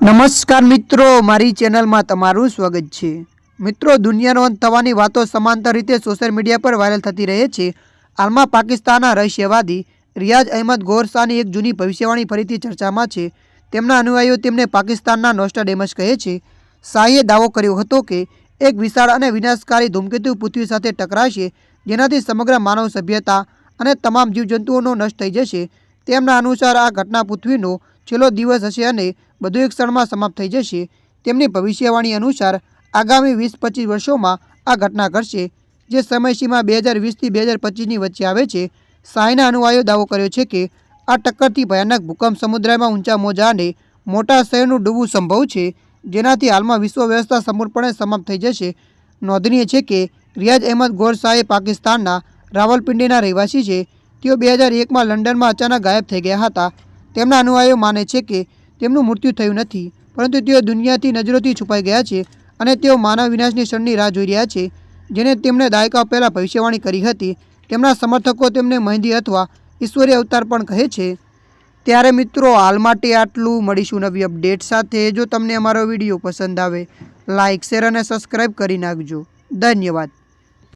નમસ્કાર મિત્રો, મારી ચેનલમાં તમારું સ્વાગત છે। મિત્રો, દુનિયાનો અંત થવાની વાતો સમાંતર રીતે સોશિયલ મીડિયા પર વાયરલ થતી રહે છે। હાલમાં પાકિસ્તાનના રહસ્યવાદી રિયાઝ અહેમદ ગોહર શાહની એક જૂની ભવિષ્યવાણી ફરીથી ચર્ચામાં છે। તેમના અનુયાયીઓ તેમને પાકિસ્તાનના નોસ્ટ્રાડેમસ કહે છે। શાહે દાવો કર્યો હતો કે એક વિશાળ અને વિનાશકારી ધૂમકેતુ પૃથ્વી સાથે ટકરાશે, જેનાથી સમગ્ર માનવ સભ્યતા અને તમામ જીવજંતુઓનો નષ્ટ થઈ જશે। તેમના અનુસાર આ ઘટના પૃથ્વીનો છેલ્લો દિવસ હશે અને બધું એક ક્ષણમાં સમાપ્ત થઈ જશે। તેમની ભવિષ્યવાણી અનુસાર આગામી 20-25 વર્ષોમાં આ ઘટના ઘટશે, જે સમયસીમા 2020થી 2025ની વચ્ચે આવે છે। શાહના અનુયાયીઓ દાવો કર્યો છે કે આ ટક્કરથી ભયાનક ભૂકંપ, સમુદ્રમાં ઊંચા મોજા અને મોટા શહેરનું ડૂબવું સંભવ છે, જેનાથી હાલમાં વિશ્વ વ્યવસ્થા સંપૂર્ણપણે સમાપ્ત થઈ જશે। નોંધનીય છે કે રિયાઝ અહેમદ ગોહર શાહ પાકિસ્તાનના રાવલપિંડીના રહેવાસી છે। તેઓ 2001માં લંડનમાં અચાનક ગાયબ થઈ ગયા હતા। તેમના અનુયાયીઓ માને છે કે તેમનું મૃત્યુ થયું નથી, પરંતુ તેઓ દુનિયાથી નજરોથી છુપાઈ ગયા છે અને તેઓ માનવ વિનાશની ક્ષણની રાહ જોઈ રહ્યા છે, જેને તેમણે દાયકાઓ પહેલાં ભવિષ્યવાણી કરી હતી। તેમના સમર્થકો તેમને મહેંદી અથવા ઈશ્વરીય અવતાર પણ કહે છે। ત્યારે મિત્રો, હાલ માટે આટલું। મળીશું નવી અપડેટ સાથે। જો તમને અમારો વિડીયો પસંદ આવે, લાઇક, શેર અને સબસ્ક્રાઈબ કરી નાખજો। ધન્યવાદ।